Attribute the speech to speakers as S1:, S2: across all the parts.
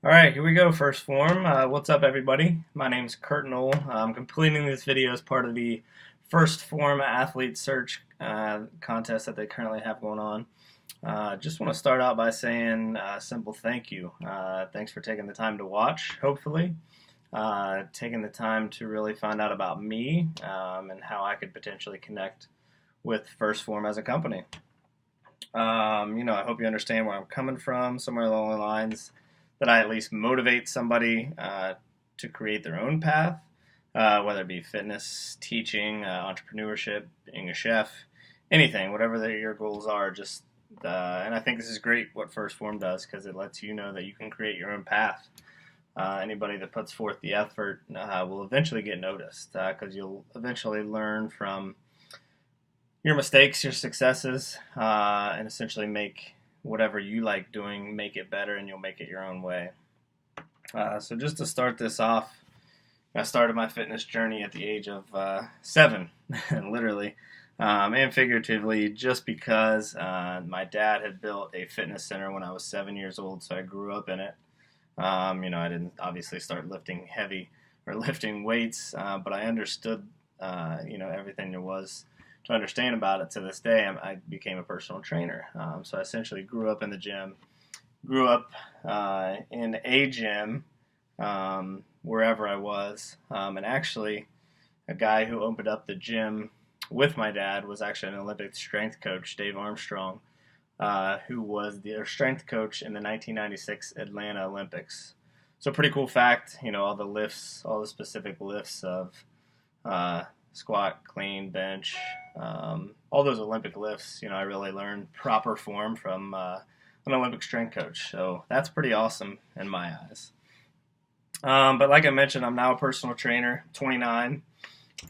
S1: All right, here we go. First form. What's up, everybody? My name's Kurt Knoll. I'm completing this video as part of the First Form Athlete Search contest that they currently have going on. Just want to start out by saying a simple thank you. Thanks for taking the time to watch, hopefully. Taking the time to really find out about me and how I could potentially connect with First Form as a company. I hope you understand where I'm coming from, somewhere along the lines that I at least motivate somebody to create their own path, whether it be fitness, teaching, entrepreneurship, being a chef, anything, whatever your goals are. And I think this is great what First Form does because it lets you know that you can create your own path. Anybody that puts forth the effort will eventually get noticed because you'll eventually learn from your mistakes, your successes, and essentially make whatever you like doing, make it better, and you'll make it your own way. So just to start this off, I started my fitness journey at the age of 7, literally, and figuratively, just because my dad had built a fitness center when I was 7 years old, so I grew up in it. I didn't obviously start lifting heavy or lifting weights, but I understood, everything there was to understand about it. To this day, I became a personal trainer. So I essentially grew up in the gym, grew up in a gym wherever I was. And actually, a guy who opened up the gym with my dad was actually an Olympic strength coach, Dave Armstrong, who was their strength coach in the 1996 Atlanta Olympics. So pretty cool fact, all the lifts, all the specific lifts of squat, clean, bench, all those Olympic lifts, I really learned proper form from an Olympic strength coach. So that's pretty awesome in my eyes. But like I mentioned, I'm now a personal trainer, 29.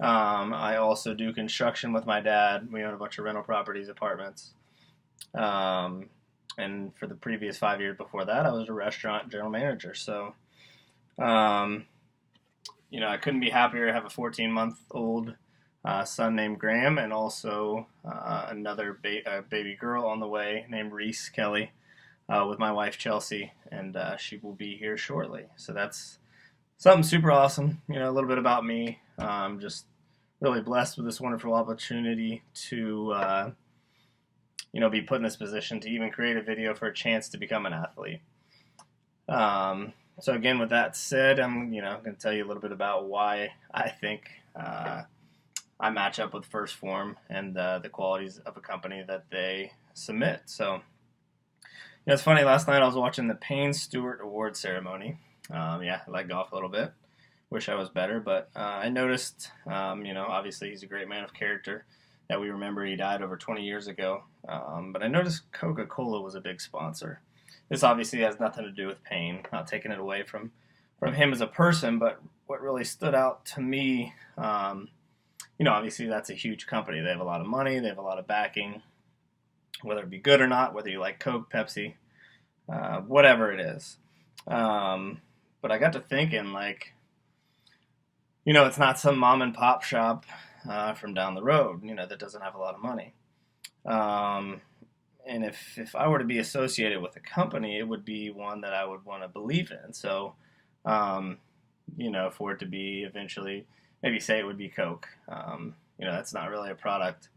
S1: I also do construction with my dad. We own a bunch of rental properties, apartments. And for the previous 5 years before that, I was a restaurant general manager. So, I couldn't be happier to have a 14-month-old son named Graham and also another baby girl on the way named Reese Kelly with my wife Chelsea, and she will be here shortly. So that's something super awesome. A little bit about me. I'm just really blessed with this wonderful opportunity to be put in this position to even create a video for a chance to become an athlete. So again, with that said, I'm going to tell you a little bit about why I think I match up with First Form and the qualities of a company that they submit. So, it's funny. Last night I was watching the Payne Stewart Award ceremony. I like golf a little bit. Wish I was better, but I noticed, obviously he's a great man of character that we remember. He died over 20 years ago. But I noticed Coca-Cola was a big sponsor. This obviously has nothing to do with Payne, not taking it away from him as a person, but what really stood out to me, obviously that's a huge company. They have a lot of money, they have a lot of backing, whether it be good or not, whether you like Coke, Pepsi, whatever it is. But I got to thinking, it's not some mom and pop shop from down the road, that doesn't have a lot of money. And if I were to be associated with a company, it would be one that I would want to believe in. So, for it to be eventually, maybe say it would be Coke. That's not really a product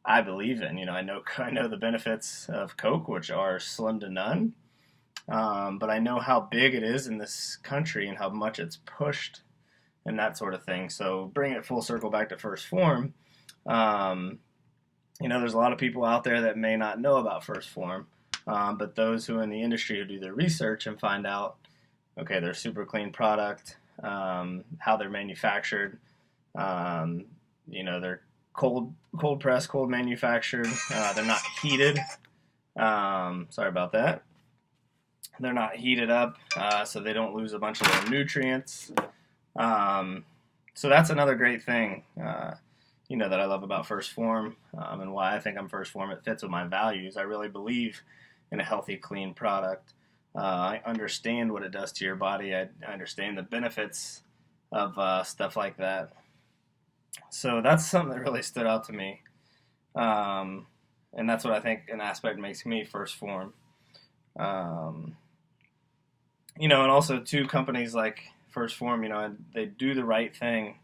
S1: I believe in. I know the benefits of Coke, which are slim to none. But I know how big it is in this country and how much it's pushed and that sort of thing. So bring it full circle back to First Form. There's a lot of people out there that may not know about First Form, but those who are in the industry who do their research and find out, okay, they're super clean product, how they're manufactured, they're cold pressed, cold manufactured, they're not heated. Sorry about that. They're not heated up, so they don't lose a bunch of their nutrients. So that's another great thing. That I love about First Form and why I think I'm First Form. It fits with my values. I really believe in a healthy, clean product. I understand what it does to your body. I understand the benefits of stuff like that. So that's something that really stood out to me. And that's what I think an aspect makes me First Form. And also two companies like First Form, they do the right thing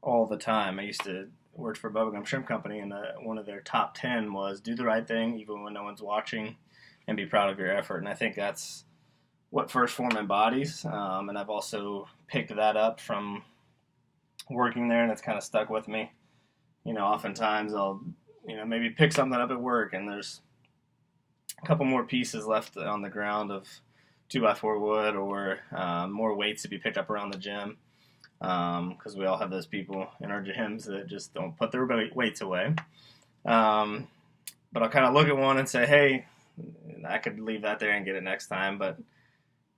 S1: all the time. I used to work for a bubblegum shrimp company, and one of their top 10 was do the right thing even when no one's watching, and be proud of your effort. And I think that's what First Form embodies. And I've also picked that up from working there, and it's kind of stuck with me. Oftentimes I'll, maybe pick something up at work, and there's a couple more pieces left on the ground of 2x4 wood, or more weights to be picked up around the gym. Because we all have those people in our gyms that just don't put their weights away. But I'll kind of look at one and say, hey, I could leave that there and get it next time. But,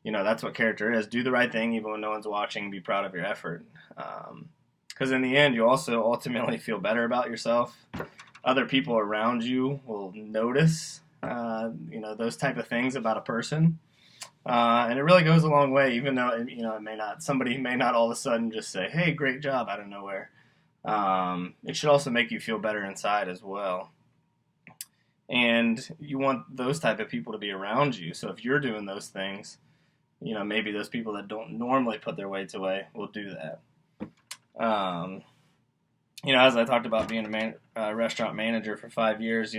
S1: that's what character is. Do the right thing even when no one's watching. Be proud of your effort. Because in the end, you also ultimately feel better about yourself. Other people around you will notice, those type of things about a person. And it really goes a long way, even though, somebody may not all of a sudden just say, hey, great job, out of nowhere. It should also make you feel better inside as well. And you want those type of people to be around you. So if you're doing those things, maybe those people that don't normally put their weights away will do that. As I talked about being a restaurant manager for 5 years,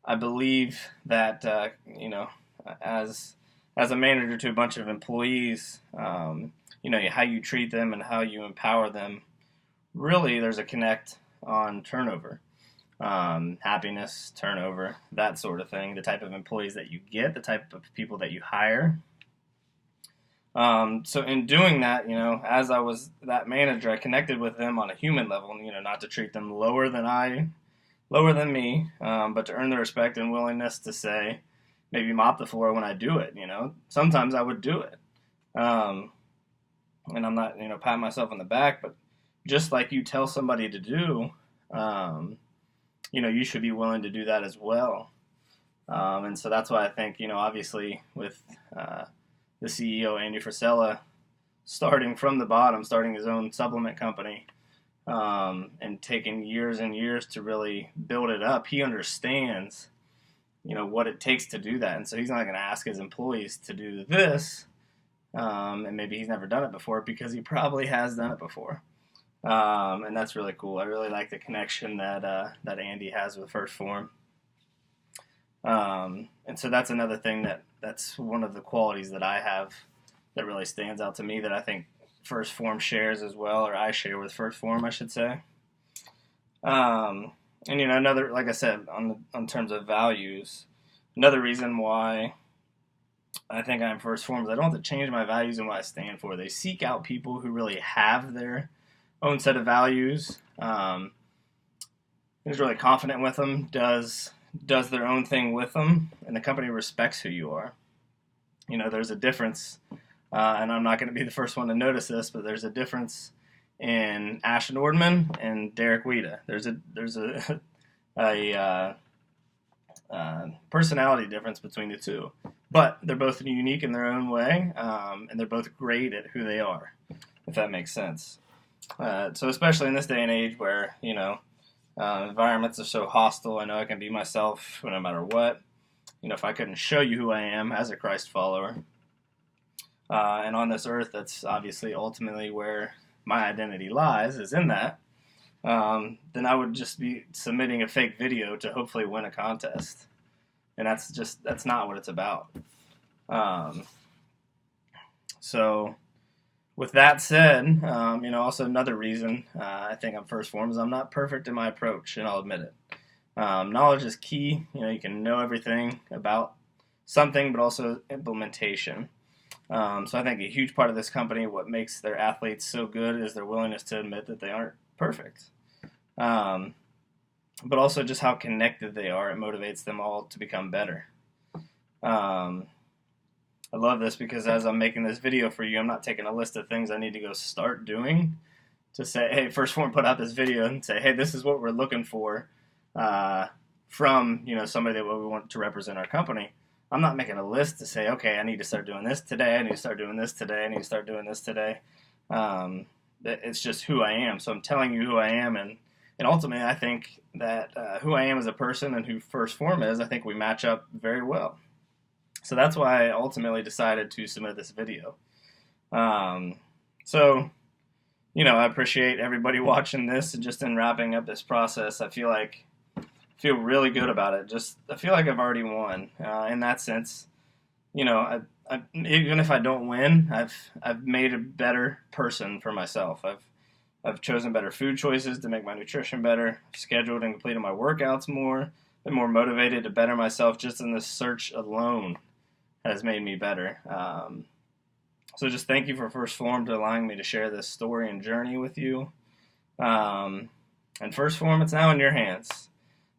S1: I believe that, as a manager to a bunch of employees, how you treat them and how you empower them, really there's a connect on turnover, happiness, turnover, that sort of thing, the type of employees that you get, the type of people that you hire. So in doing that, as I was that manager, I connected with them on a human level, not to treat them lower than me, but to earn the respect and willingness to say, maybe mop the floor when I do it, Sometimes I would do it. And I'm not, patting myself on the back, but just like you tell somebody to do, you should be willing to do that as well. And so that's why I think, obviously with the CEO, Andy Frisella, starting from the bottom, starting his own supplement company, and taking years and years to really build it up, he understands what it takes to do that. And so he's not going to ask his employees to do this, and maybe he's never done it before, because he probably has done it before. And that's really cool. I really like the connection that Andy has with First Form. And so that's another thing that's one of the qualities that I have that really stands out to me, that I think First Form shares as well, or I share with First Form, I should say. And another, like I said, on terms of values, another reason why I think I'm First Form is I don't have to change my values and what I stand for. They seek out people who really have their own set of values, is really confident with them, does their own thing with them, and the company respects who you are. There's a difference, and I'm not going to be the first one to notice this, but there's a difference in Ash Nordman and Derek Weida. There's a personality difference between the two, but they're both unique in their own way, and they're both great at who they are, if that makes sense. So especially in this day and age where environments are so hostile, I know I can be myself no matter what. If I couldn't show you who I am as a Christ follower, and on this earth, that's obviously ultimately where my identity lies, is in that, then I would just be submitting a fake video to hopefully win a contest. And that's not what it's about. So with that said, also another reason I think I'm First Form is I'm not perfect in my approach, and I'll admit it. Knowledge is key. You can know everything about something, but also implementation. So I think a huge part of this company, what makes their athletes so good, is their willingness to admit that they aren't perfect. But also just how connected they are. It motivates them all to become better. I love this because as I'm making this video for you, I'm not taking a list of things I need to go start doing to say, hey, First Form put out this video, and say, hey, this is what we're looking for from somebody that we want to represent our company. I'm not making a list to say, okay, I need to start doing this today, I need to start doing this today, I need to start doing this today. It's just who I am. So I'm telling you who I am, and ultimately I think that who I am as a person and who First Form is, I think we match up very well. So that's why I ultimately decided to submit this video. So, I appreciate everybody watching this, and just in wrapping up this process, I feel really good about it. I feel like I've already won in that sense. Even if I don't win, I've made a better person for myself. I've chosen better food choices to make my nutrition better. I've scheduled and completed my workouts more. Been more motivated to better myself. Just in this search alone has made me better. So just thank you for First Phorm to allowing me to share this story and journey with you. And First Phorm, it's now in your hands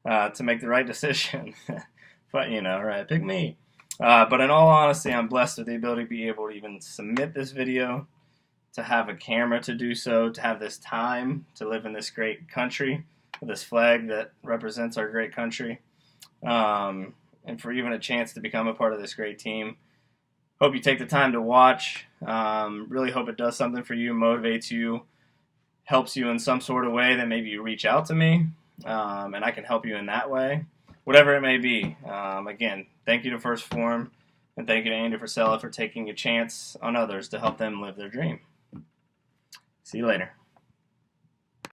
S1: to make the right decision. But right, pick me. But in all honesty, I'm blessed with the ability to be able to even submit this video, to have a camera to do so, to have this time to live in this great country, with this flag that represents our great country, and for even a chance to become a part of this great team. Hope you take the time to watch. Really hope it does something for you, motivates you, helps you in some sort of way, that maybe you reach out to me, and I can help you in that way, whatever it may be. Again, thank you to First Phorm, and thank you to Andy Frisella for taking a chance on others to help them live their dream. See you later.